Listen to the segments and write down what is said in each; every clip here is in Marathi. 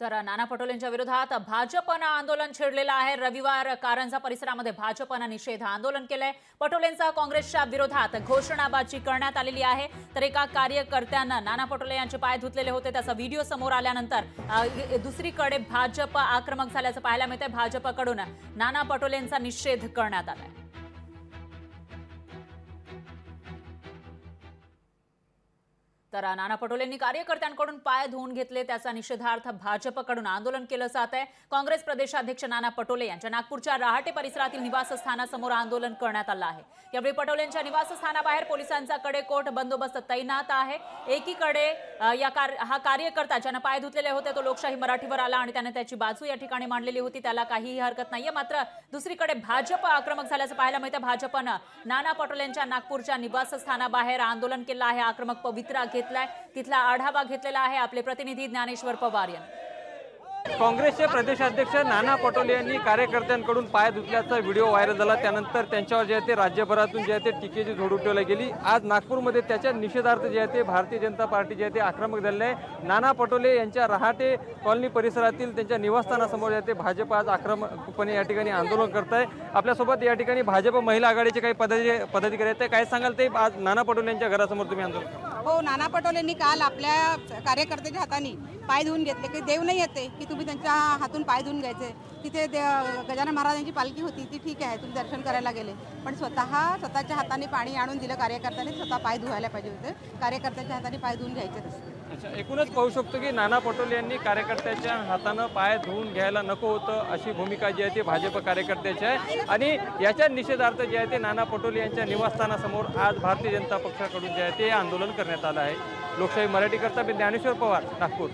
तर नाना पटोलेंच्या विरोधात भाजपनं आंदोलन छेडलेलं आहे। रविवार कारंजा परिसरामध्ये भाजपनं निषेध आंदोलन केलंय। पटोलेंचा काँग्रेसच्या विरोधात घोषणाबाजी करण्यात आलेली आहे। तर एका कार्यकर्त्यानं नाना पटोले यांचे पाय धुतलेले होते, त्याचा व्हिडिओ समोर आल्यानंतर दुसरीकडे भाजप आक्रमक झाल्याचं पाहायला मिळतंय। भाजपकडून नाना पटोलेंचा निषेध करण्यात आलाय। तर नाना पटोलेंनी कार्यकर्त्यांकडून पाय धुवून घेतले, त्याचा निषेधार्थ भाजपकडून आंदोलन केलं जात आहे। काँग्रेस प्रदेशाध्यक्ष नाना पटोले यांच्या नागपूरच्या रहाटे परिसरातील निवासस्थानासमोर आंदोलन करण्यात आलं आहे। यावेळी पटोलेंच्या निवासस्थानाबाहेर पोलिसांचा कडेकोट बंदोबस्त तैनात आहे। एकीकडे हा कार्यकर्ता ज्याने पाय धुतलेले होते तो लोकशाही मराठीवर आला आणि त्याने त्याची बाजू या ठिकाणी मांडलेली होती, त्याला काहीही हरकत नाहीये। मात्र दुसरीकडे भाजप आक्रमक झाल्याचं पाहायला मिळतं। भाजपनं नाना पटोलेंच्या नागपूरच्या निवासस्थानाबाहेर आंदोलन केलं आहे, आक्रमक पवित्रा तिथला आढावा घेतलेला आहे आपले प्रतिनिधी ज्ञानेश्वर पवार यांनी। काँग्रेसचे प्रदेशाध्यक्ष नाना पटोले यांनी कार्यकर्त्यांकडून पाय धुतल्याचा व्हिडिओ व्हायरल झाला, त्यानंतर त्यांच्यावर जे आहे ते राज्यभरातून जे आहे ते टीकेची झोड उठवली गेली। आज नागपूरमध्ये त्याच्या निषेधार्थ जे आहे ते भारतीय जनता पार्टी जे आहे ते आक्रमक झालेले आहे। नाना पटोले यांच्या रहाटे कॉलनी परिसरातील त्यांच्या निवासस्थानासमोर जे आहे ते भाजप आज आक्रमकपणे या ठिकाणी आंदोलन करत आहे। आपल्यासोबत या ठिकाणी भाजप महिला आघाडीचे काही पदाधिकारी आहेत, ते काय सांगाल ते आज नाना पटोले यांच्या घरासमोर तुम्ही आंदोलन? हो, नाना पटोलेंनी काल आपल्या कार्यकर्त्याच्या हाताने पाय धुवून घेतले की देव नाही येते की तुम्ही त्यांच्या हातून पाय धुवून घ्यायचे। तिथे गजानन महाराजांची पालखी होती, ती ठीक आहे, तुम्ही दर्शन करायला गेले, पण स्वतःच्या हाताने पाणी आणून दिलं कार्यकर्त्याने, स्वतः पाय धुवायला पाहिजे होते, कार्यकर्त्याच्या हाताने पाय धुवून घ्यायचे तसं। अच्छा, एकूणच पाहू शकतो की नाना पटोले यांनी कार्यकर्त्याच्या हातानं पाय धुवून घ्यायला नको होतं अशी भूमिका जी आहे ती भाजप कार्यकर्त्याची आहे। आणि याच्या निषेधार्थ जे आहे ते नाना पटोले यांच्या निवासस्थानासमोर आज भारतीय जनता पक्षाकडून जे आहे ते आंदोलन करण्यात आलं आहे। लोकशाही मराठीकरता मी ज्ञानेश्वर पवार, नागपूर।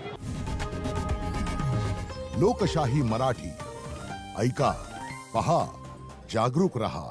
लोकशाही मराठी ऐका, पहा, जागरूक रहा।